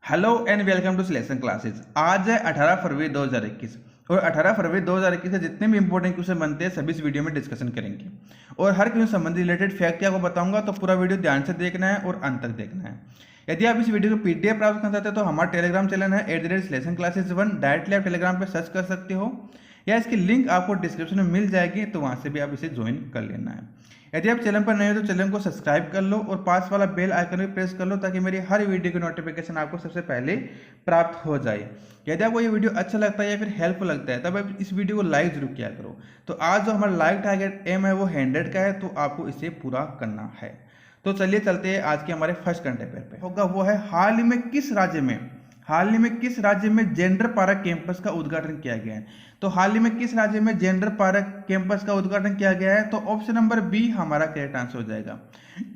Hello and welcome to Selection Classes. आज है 18 फरवरी 2021 और 18 फरवरी 2021 से जितने भी इंपॉर्टेंट क्वेश्चन बनते हैं सभी इस वीडियो में डिस्कशन करेंगे और हर क्वेश्चन संबंधी रिलेटेड फैक्ट आपको बताऊंगा, तो पूरा वीडियो ध्यान से देखना है और अंत तक देखना है। यदि आप इस वीडियो को पीडीएफ प्राप्त करना चाहते हैं तो हमारा टेलीग्राम चैनल है @सिलेक्शन क्लासेस 1। डायरेक्टली आप टेलीग्राम पर सर्च कर सकते हो या इसकी लिंक आपको डिस्क्रिप्शन में मिल जाएगी, तो वहाँ से भी आप इसे ज्वाइन कर लेना है। यदि आप चैनल पर नए हो तो चैनल को सब्सक्राइब कर लो और पास वाला बेल आइकन भी प्रेस कर लो ताकि मेरी हर वीडियो की नोटिफिकेशन आपको सबसे पहले प्राप्त हो जाए। यदि आपको ये वीडियो अच्छा लगता है या फिर हेल्पफुल लगता है तब आप इस वीडियो को लाइक जरूर किया करो। तो आज जो हमारा लाइक टारगेट एम है वो 100 का है, तो आपको इसे पूरा करना है। तो चलिए चलते हैं आज के हमारे फर्स्ट करंट अफेयर पे। होगा वो है हाल ही में किस राज्य में जेंडर पार्क कैंपस का उद्घाटन किया गया है। तो हाल ही में किस राज्य में जेंडर पार्क कैंपस का उद्घाटन किया गया है, तो ऑप्शन नंबर बी हमारा करेक्ट आंसर हो जाएगा।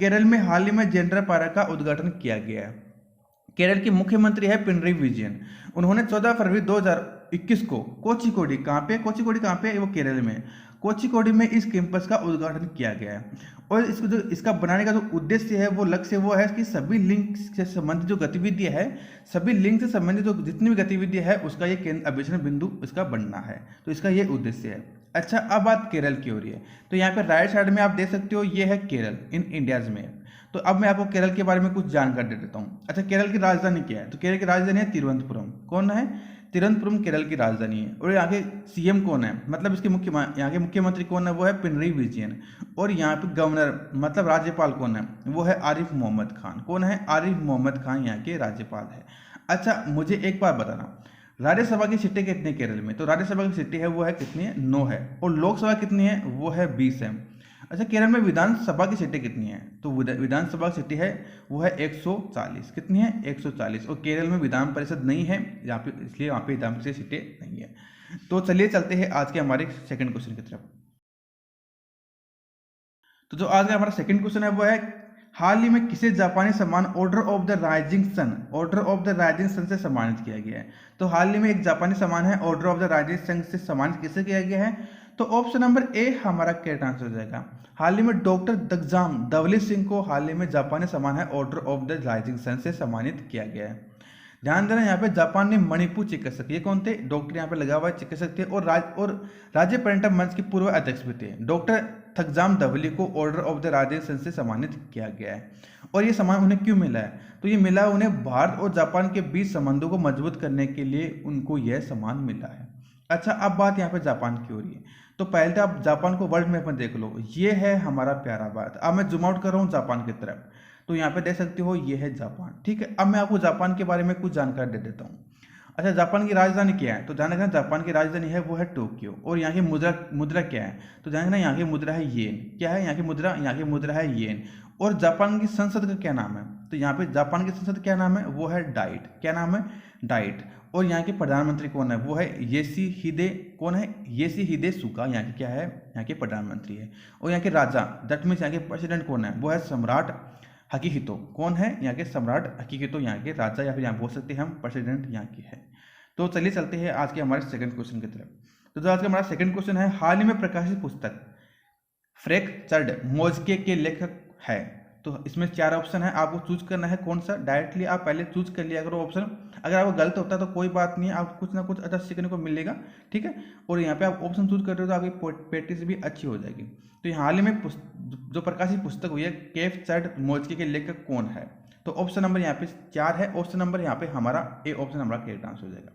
केरल में हाल ही में जेंडर पार्क का उद्घाटन किया गया है। केरल की मुख्यमंत्री है पिनरई विजयन। उन्होंने 14 फरवरी 2021 को कोचिकोडी कहाँ पे वो केरल में कोचिकोडी में इस कैंपस का उद्घाटन किया गया है। और इसका बनाने का जो उद्देश्य है, वो लक्ष्य वो है कि सभी लिंक से संबंधित जो गतिविधियां है, सभी लिंक से संबंधित जो जितनी भी गतिविधियां है उसका ये केंद्र अभिसरण बिंदु इसका बनना है। तो इसका ये उद्देश्य है। अच्छा, अब बात केरल की हो रही है, तो यहाँ पे राइट साइड में आप देख सकते हो ये है केरल इन इंडियाज में। तो अब मैं आपको केरल के बारे में कुछ जानकारी दे देता हूँ। अच्छा, केरल की राजधानी क्या है, तो केरल की राजधानी है तिरुवनंतपुरम। कौन है? तिरुवनंतपुरम केरल की राजधानी है। और यहाँ के सीएम कौन है, मतलब इसके यहाँ के मुख्यमंत्री कौन है, वो है पिनरई विजयन। और यहाँ पे गवर्नर मतलब राज्यपाल कौन है, वो है आरिफ मोहम्मद खान। कौन है? आरिफ मोहम्मद खान यहाँ के राज्यपाल है। अच्छा, मुझे एक बार बताना, राज्यसभा की सीटें कितनी है केरल में, तो राज्यसभा की सीटें है वो है कितनी है? 9 है। और लोकसभा कितनी है, वो है 20 है। अच्छा, केरल में विधानसभा की सीटें कितनी है, तो विधानसभा की सीटें है वो है 140। कितनी है? 140। और केरल में विधान परिषद नहीं है यहाँ पे, इसलिए वहाँ पे विधान परिषद सीटें नहीं है। तो चलिए चलते हैं आज के हमारे सेकंड क्वेश्चन की तरफ। तो जो आज का हमारा सेकंड क्वेश्चन है वो है, हाल ही में किसे जापानी सम्मान Order of the Rising Sun से सम्मानित किया गया है। तो हाल ही में एक जापानी सम्मान है Order of the Rising Sun से सम्मानित किसे किया गया है, तो ऑप्शन नंबर ए हमारा करेक्ट आंसर हो जाएगा। हाल ही में डॉक्टर दग्जाम धवली सिंह को हाल ही में जापानी सम्मान है Order of the Rising Sun से सम्मानित किया गया है। ध्यान देना, यहाँ पे जापान ने मणिपुर चिकित्सक, ये कौन थे? डॉक्टर यहाँ पे लगा हुआ है, चिकित्सक थे और राज्य पर्यटन मंच के पूर्व अध्यक्ष भी थे। डॉक्टर थकजाम धवली को ऑर्डर ऑफ द राजेंद्र सन से सम्मानित किया गया है। और ये सम्मान उन्हें क्यों मिला है, तो ये मिला उन्हें भारत और जापान के बीच संबंधों को मजबूत करने के लिए उनको यह सम्मान मिला है। अच्छा, अब बात यहाँ पे जापान की हो रही है, तो पहले तो आप जापान को वर्ल्ड मैप में देख लो, ये है हमारा प्यारा भारत। अब मैं जूम आउट कर रहा हूँ जापान की तरफ, तो यहाँ पे देख सकते हो ये है जापान। ठीक है, अब मैं आपको जापान के बारे में कुछ जानकारी दे देता हूँ। अच्छा, जापान की राजधानी क्या है, तो जान रखना जापान की राजधानी है वो है टोक्यो। और यहाँ की मुद्रा क्या है, तो जान रखना यहाँ की मुद्रा है येन। क्या है यहाँ की मुद्रा है येन। और जापान की संसद का क्या नाम है, तो यहाँ पे जापान की संसद क्या नाम है, वो है डाइट। क्या नाम है? डाइट। और यहाँ के प्रधानमंत्री कौन है, वो है योशिहिदे। कौन है? योशिहिदे सुगा यहाँ के क्या है, यहाँ के प्रधानमंत्री है। और यहाँ के राजा दैट मीन्स यहाँ के प्रेसिडेंट कौन है, वो है सम्राट अकिहितो। कौन है? यहाँ के सम्राट अकिहितो यहाँ के राजा, या फिर यहाँ बोल सकते हैं हम प्रेसिडेंट यहाँ के है। तो चलिए चलते हैं आज के हमारे सेकंड क्वेश्चन की तरफ। तो जो आज का हमारा सेकंड क्वेश्चन है, हाल ही में प्रकाशित पुस्तक फ्रैंकफर्ट मोज़के के लेखक है। तो इसमें 4 ऑप्शन है, आपको चूज करना है कौन सा। डायरेक्टली आप पहले चूज कर लिया करो ऑप्शन, अगर आपको गलत होता है तो कोई बात नहीं है, आपको कुछ ना कुछ अच्छा सीखने को मिलेगा। ठीक है, और यहाँ पे आप ऑप्शन चूज कर रहे हो तो आपकी प्रैक्टिस भी अच्छी हो जाएगी। तो हाल ही में जो प्रकाशित पुस्तक हुई है फ्रैंकफर्ट मोज़के के लेखक कौन है, तो ऑप्शन नंबर यहाँ पे 4 है। ऑप्शन नंबर यहाँ पे हमारा ए ऑप्शन हमारा करेक्ट आंसर हो जाएगा।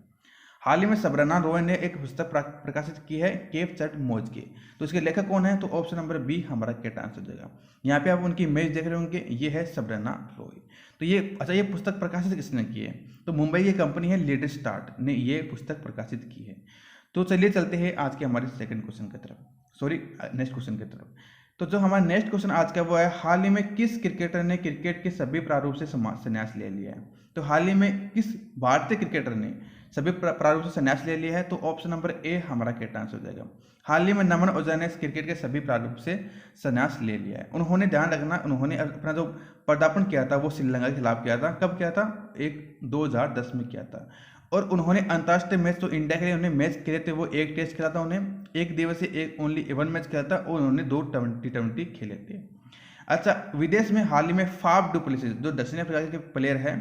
हाल ही में सबरना रॉय ने एक पुस्तक प्रकाशित की है फ्रैंकफर्ट मोज़के, तो इसके लेखक कौन है, तो ऑप्शन नंबर बी हमारा करेक्ट आंसर हो जाएगा। यहाँ पे आप उनकी इमेज देख रहे होंगे, ये है सबरना रॉय। तो ये अच्छा, ये पुस्तक प्रकाशित किसने की है, तो मुंबई की कंपनी है लेटर स्टार्ट ने ये पुस्तक प्रकाशित की है। तो चलिए चलते हैं आज के हमारे सेकंड क्वेश्चन की तरफ, नेक्स्ट क्वेश्चन की तरफ। तो जो हमारा नेक्स्ट क्वेश्चन आज का वो है, हाल ही में किस क्रिकेटर ने क्रिकेट के सभी प्रारूप से संन्यास ले लिया है। तो हाल ही में किस भारतीय क्रिकेटर ने सभी प्रारूप से संन्यास ले लिया है, तो ऑप्शन नंबर ए हमारा करेक्ट आंसर हो जाएगा। हाल ही में नमन ओझा ने क्रिकेट के सभी प्रारूप से संन्यास ले लिया है। उन्होंने ध्यान रखना, उन्होंने अपना जो पदार्पण किया था वो श्रीलंका के खिलाफ किया था। कब किया था? 2010 में किया था। और उन्होंने अंतर्राष्ट्रीय मैच, तो इंडिया के लिए उन्हें मैच खेले थे, वो एक टेस्ट खेला था, उन्हें एक दिवसीय ओनली 1 मैच खेला था, और उन्होंने 2 T20 खेले थे। अच्छा, विदेश में हाल ही में फाफ डुप्लेसिस जो दक्षिण अफ्रीका के प्लेयर है,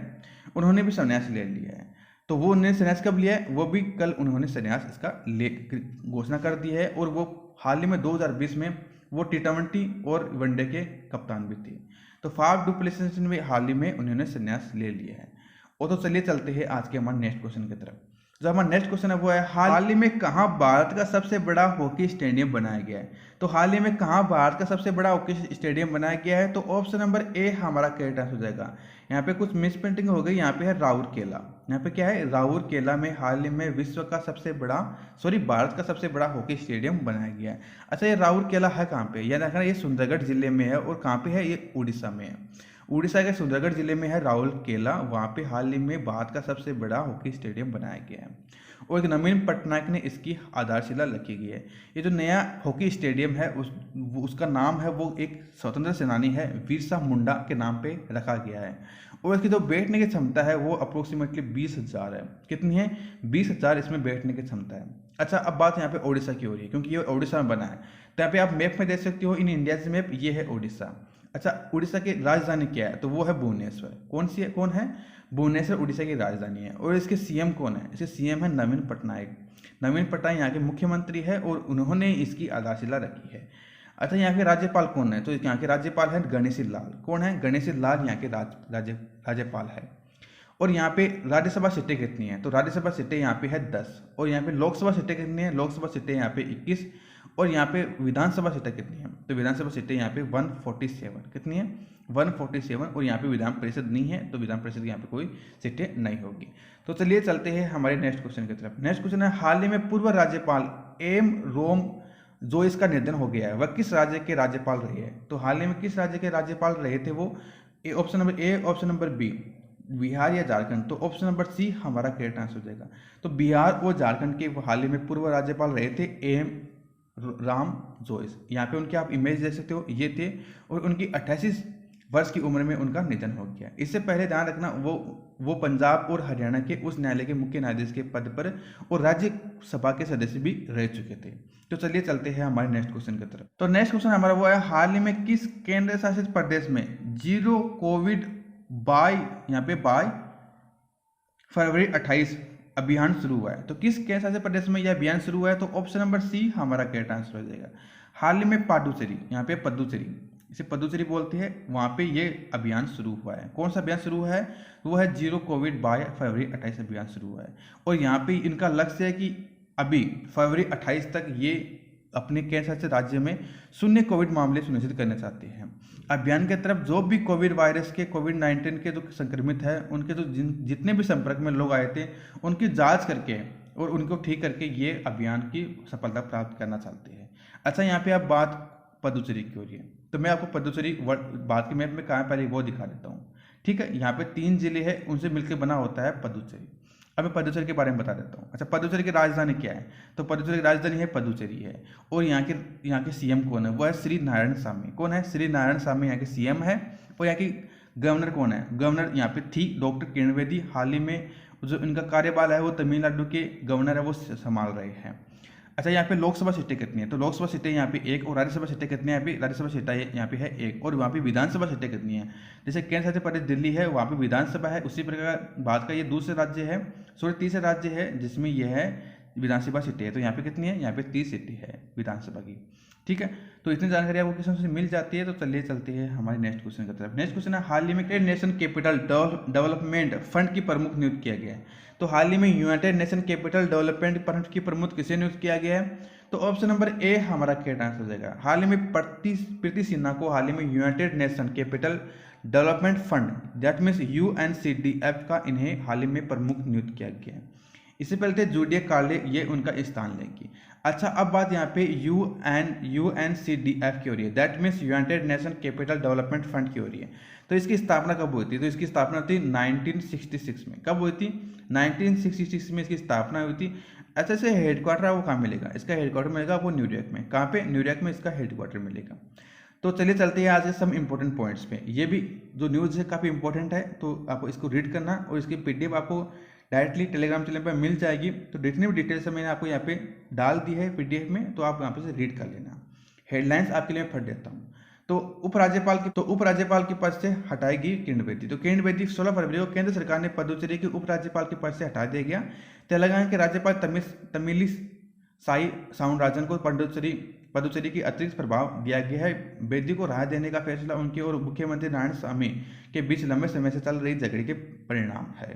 उन्होंने भी संन्यास ले लिया है। तो वो उन्होंने संन्यास कब लिया है, वो भी कल उन्होंने संन्यास इसका ले घोषणा कर दी है। और वो हाल ही में 2020 में वो T20 और वनडे के कप्तान भी थे। तो फाफ डु प्लेसिस ने भी हाल ही में उन्होंने संन्यास ले लिया है। और तो चलिए चलते हैं आज के हमारे नेक्स्ट क्वेश्चन की तरफ। जो हमारा नेक्स्ट क्वेश्चन है वो है, हाल ही में कहाँ भारत का सबसे बड़ा हॉकी स्टेडियम बनाया गया है। तो हाल ही में कहाँ भारत का सबसे बड़ा हॉकी स्टेडियम बनाया गया है, तो ऑप्शन नंबर ए हमारा करेक्ट आंसर हो जाएगा। यहाँ पे कुछ मिस प्रिंटिंग हो गई, यहाँ पे है राउरकेला। यहाँ पे क्या है, राउरकेला में हाल ही में विश्व का सबसे बड़ा भारत का सबसे बड़ा हॉकी स्टेडियम बनाया गया है। अच्छा, ये राउरकेला है कहाँ पे, याद रखना ये सुंदरगढ़ जिले में है। और कहाँ पे है, ये उड़ीसा में है। उड़ीसा के सुंदरगढ़ जिले में है राउरकेला। वहाँ पे हाल ही में भारत का सबसे बड़ा हॉकी स्टेडियम बनाया गया है। और एक नवीन पटनायक ने इसकी आधारशिला रखी गई है। ये जो नया हॉकी स्टेडियम है उसका नाम है, वो एक स्वतंत्र सेनानी है बिरसा मुंडा के नाम पे रखा गया है। और इसकी जो बैठने की क्षमता है वो अप्रोक्सीमेटली 20,000 है। कितनी है, 20,000 इसमें बैठने की क्षमता है। अच्छा, अब बात यहाँ पे ओडिशा की हो रही है, क्योंकि ये ओडिशा में बना है। तो यहाँ पे आप मैप में देख सकते हो, इन इंडिया से मैप, ये है ओडिशा। अच्छा, उड़ीसा की राजधानी क्या है, तो वो है भुवनेश्वर। कौन है, भुवनेश्वर उड़ीसा की राजधानी है। और इसके सीएम कौन है, इसके सीएम है नवीन पटनायक। नवीन पटनायक यहाँ के मुख्यमंत्री है और उन्होंने इसकी आधारशिला रखी है। अच्छा, यहाँ के राज्यपाल कौन है, तो यहाँ के राज्यपाल है गणेशी लाल। कौन है, गणेशी लाल यहाँ के राज्यपाल है। और यहाँ पे राज्यसभा सीटें कितनी है, तो राज्यसभा सीटें यहाँ पे है 10। और यहाँ पे लोकसभा सीटें कितनी है, लोकसभा सीटें यहाँ पे 21। और यहाँ पे विधानसभा सीटें कितनी है, तो विधानसभा सीटें यहाँ पे 147। कितनी है, 147। और यहाँ पे विधान परिषद नहीं है, तो विधान परिषद यहाँ पे कोई सीटें नहीं होगी। तो चलिए चलते हैं हमारे नेक्स्ट क्वेश्चन की तरफ। नेक्स्ट क्वेश्चन है, हाल ही में पूर्व राज्यपाल एम रोम जो इसका निधन हो गया है, वह किस राज्य के राज्यपाल रहे हैं। तो हाल ही में किस राज्य के राज्यपाल रहे थे वो, option number A, option number B, Bihar या झारखंड। तो ऑप्शन नंबर सी हमारा करेक्ट आंसर हो जाएगा। तो बिहार और झारखंड के हाल ही में पूर्व राज्यपाल रहे थे एम राम जोइस। यहाँ पे उनके आप इमेज देख सकते हो, ये थे। और उनकी 88 वर्ष की उम्र में उनका निधन हो गया। इससे पहले ध्यान रखना, वो पंजाब और हरियाणा के उस न्यायालय के मुख्य न्यायाधीश के पद पर और राज्यसभा के सदस्य भी रह चुके थे। तो चलिए चलते हैं हमारे नेक्स्ट क्वेश्चन की तरफ। तो नेक्स्ट क्वेश्चन हमारा वो है, हाल ही में किस केंद्र शासित प्रदेश में जीरो कोविड बाय फरवरी 28 अभियान शुरू हुआ है। तो किस केंद्र शासित प्रदेश में यह अभियान शुरू हुआ है, तो ऑप्शन नंबर सी हमारा करेक्ट आंसर हो जाएगा। हाल ही में पादुचेरी, यहाँ पे पद्दुचेरी, इसे पद्दुचेरी बोलते हैं, वहाँ पे ये अभियान शुरू हुआ है। कौन सा अभियान शुरू हुआ है, वो है जीरो कोविड बाय फरवरी 28 अभियान शुरू हुआ है। और यहाँ पे इनका लक्ष्य है कि अभी फरवरी 28 तक ये अपने केंद्र शासित राज्य में शून्य कोविड मामले सुनिश्चित करना चाहते हैं। अभियान के तरफ जो भी कोविड वायरस के कोविड-19 के जो संक्रमित है, उनके जो जितने भी संपर्क में लोग आए थे, उनकी जांच करके और उनको ठीक करके ये अभियान की सफलता प्राप्त करना चाहते हैं। अच्छा, यहाँ पे आप बात पद्दुचेरी की हो रही है, तो मैं आपको पद्दुचेरी भारत के मैप में कहाँ पहले वो दिखा देता हूँ। ठीक है, यहाँ पे 3 जिले हैं, उनसे मिलकर बना होता है पद्दुचेरी। अब मैं पद्दुचेरी के बारे में बता देता हूँ। अच्छा, पद्दुचेरी की राजधानी क्या है, तो पद्दुचेरी की राजधानी है पद्दुचेरी है। और यहाँ के सीएम कौन है, वो है श्री नारायण स्वामी। कौन है, श्री नारायण स्वामी यहाँ के सीएम है। और यहाँ की गवर्नर कौन है, गवर्नर यहाँ पे थी डॉक्टर किरण बेदी। हाल ही में जो इनका कार्यकाल है वो तमिलनाडु के गवर्नर है वो संभाल रहे हैं। अच्छा, यहाँ पे लोकसभा सीटें कितनी है, तो लोकसभा सीटें यहाँ पे 1। और राज्यसभा सीटें कितनी है, यहाँ पे राज्यसभा सीटें यहाँ पे है 1। और वहाँ पे विधानसभा सीटें कितनी है, जैसे केंद्र शासित प्रदेश दिल्ली है, वहाँ पे विधानसभा है। उसी प्रकार भारत का ये दूसरे राज्य है, तीसरे राज्य है जिसमें यह है विधानसभा सीटें है। तो यहाँ पे कितनी है, यहाँ पे 30 सीटें है विधानसभा की। ठीक है, तो इतनी जानकारी आपको क्वेश्चन से मिल जाती है। तो चलिए चलते हैं हमारे नेक्स्ट क्वेश्चन की तरफ। नेक्स्ट क्वेश्चन है, हाल ही में United nation capital development fund की प्रमुख नियुक्त किया गया है। तो हाल ही में United nation capital development fund की प्रमुख किसे नियुक्त किया गया है, तो ऑप्शन नंबर ए हमारा करेक्ट आंसर हो जाएगा। हाल ही में प्रीति सिन्हा को हाल ही में United nation capital development fund that means UNCDF का इन्हें हाल ही में प्रमुख नियुक्त किया गया है। इससे पहले थे जूडिया कार्ले, ये उनका स्थान लेंगी। अच्छा, अब बात यहाँ पे UNCDF की हो रही है, that means United nation capital development fund की हो रही है। तो इसकी स्थापना कब हुई थी, तो इसकी स्थापना हुई थी 1966 में। कब हुई थी, 1966 में इसकी स्थापना हुई थी। अच्छा, इसे हेडक्वार्टर आपको कहाँ मिलेगा, इसका हेडक्वार्टर मिलेगा आपको न्यूयॉर्क में। कहाँ पे, न्यूयॉर्क में इसका हेडक्वार्टर मिलेगा। तो चलिए चलते हैं आज के सम इंपॉर्टेंट पॉइंट्स पे। ये भी जो न्यूज़ है काफ़ी इंपॉर्टेंट है, तो आपको इसको रीड करना। और इसकी PDF आपको डायरेक्टली टेलीग्राम चैनल पर मिल जाएगी। तो जितनी भी डिटेल्स मैंने आपको यहाँ पे डाल दी है PDF में, तो आप यहाँ पे से रीड कर लेना। हेडलाइंस आपके लिए मैं पढ़ देता हूँ। तो उपराज्यपाल के पद से हटाएगी किरण बेदी। तो किरण बेदी 16 फरवरी को केंद्र सरकार ने पुडुचेरी के उपराज्यपाल के पद से हटा दिया गया। तेलंगाना के राज्यपाल तमिलिसाई साउंडराजन को पुडुचेरी की अतिरिक्त प्रभाव दिया गया है। बेदी को राहत देने का फैसला उनके और मुख्यमंत्री नारायणस्वामी के बीच लंबे समय से चल रही झगड़े के परिणाम है।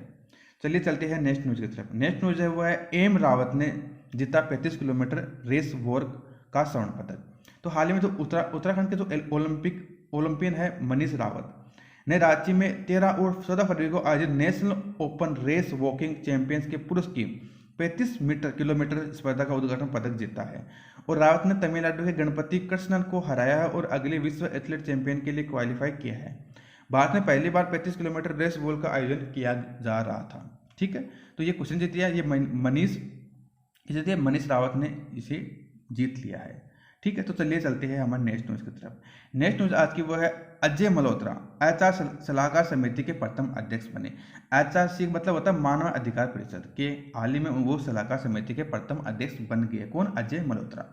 चलिए चलते हैं नेक्स्ट न्यूज की तरफ। नेक्स्ट न्यूज है वो है एम रावत ने जीता 35 किलोमीटर रेस वॉक का स्वर्ण पदक। तो हाल ही में जो उत्तराखंड के जो ओलंपियन है मनीष रावत ने रांची में 13 और 14 फरवरी को आयोजित national open race walking champions के पुरुष की 35 किलोमीटर स्पर्धा का उद्घाटन पदक जीता है। और रावत ने तमिलनाडु के गणपति कृष्णन को हराया है और अगले विश्व एथलीट चैंपियन के लिए क्वालिफाई किया है। भारत में पहली बार 35 किलोमीटर रेस वॉक का आयोजन किया जा रहा था। ठीक है, तो ये क्वेश्चन जीत लिया, ये मनीष रावत ने इसे जीत लिया है। ठीक है, तो चलिए चलते हैं हमारे नेक्स्ट न्यूज की तरफ। नेक्स्ट न्यूज आज की वो है अजय मल्होत्रा एचआर सलाहकार समिति के प्रथम अध्यक्ष बने। एचआरसी मतलब होता है मानव अधिकार परिषद के, हाल ही में वो सलाहकार समिति के प्रथम अध्यक्ष बन गए। कौन? अजय मल्होत्रा।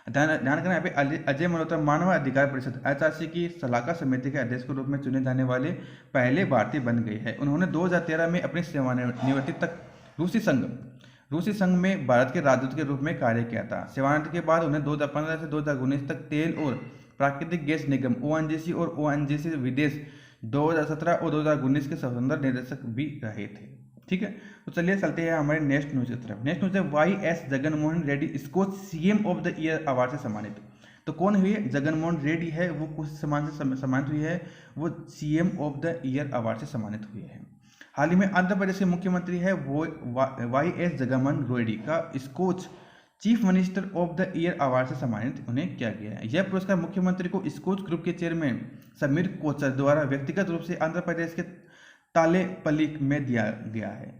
ध्यान करना यहाँ पे अजय मल्होत्रा मानव अधिकार परिषद एचआरसी की सलाहकार समिति के अध्यक्ष के रूप में चुने जाने वाले पहले भारतीय बन गए हैं। उन्होंने 2013 में अपनी सेवानिवृत्ति तक रूसी संघ में भारत के राजदूत के रूप में कार्य किया था। सेवानिवृत्ति के बाद उन्हें 2015 से 2019 तक तेल और प्राकृतिक गैस निगम ओएनजीसी और ओएनजीसी विदेश 2017 और 2019 के स्वतंत्र निदेशक भी रहे थे। ठीक है, तो चलिए चलते हैं हमारे नेक्स्ट न्यूज की तरफ। नेक्स्ट न्यूज है YS. Jaganmohan Reddy Skoch CM of the year award से सम्मानित। तो कौन हुई है? जगनमोहन रेड्डी है, वो कुछ सम्मान से सम्मानित हुई है, वो CM of the year award से सम्मानित हुई है। हाल ही में आंध्र प्रदेश के मुख्यमंत्री है वो वाई.एस. जगनमोहन रेड्डी का Skoch chief minister of the year award से सम्मानित उन्हें किया गया है। यह पुरस्कार मुख्यमंत्री को स्कोच ग्रुप के चेयरमैन समीर कोचर द्वारा व्यक्तिगत रूप से आंध्र प्रदेश के तालेपल्ली में दिया गया है।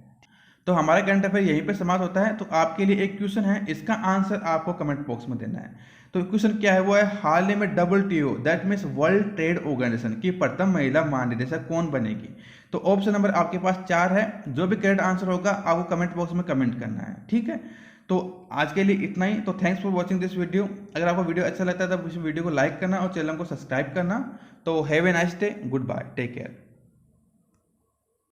तो हमारा करंट अफेयर यहीं पे समाप्त होता है। तो आपके लिए एक क्वेश्चन है, इसका आंसर आपको कमेंट बॉक्स में देना है। तो क्वेश्चन क्या है? वो है हाल ही में WTO that means World Trade Organization की प्रथम महिला महानिदेशक कौन बनेगी? तो ऑप्शन नंबर आपके पास 4 है। जो भी करेक्ट आंसर होगा आपको कमेंट बॉक्स में कमेंट करना है। ठीक है, तो आज के लिए इतना ही। तो thanks for watching this video. अगर आपको वीडियो अच्छा लगता है तो इस वीडियो को लाइक करना और चैनल को सब्सक्राइब करना। तो have a nice day, good bye, take care.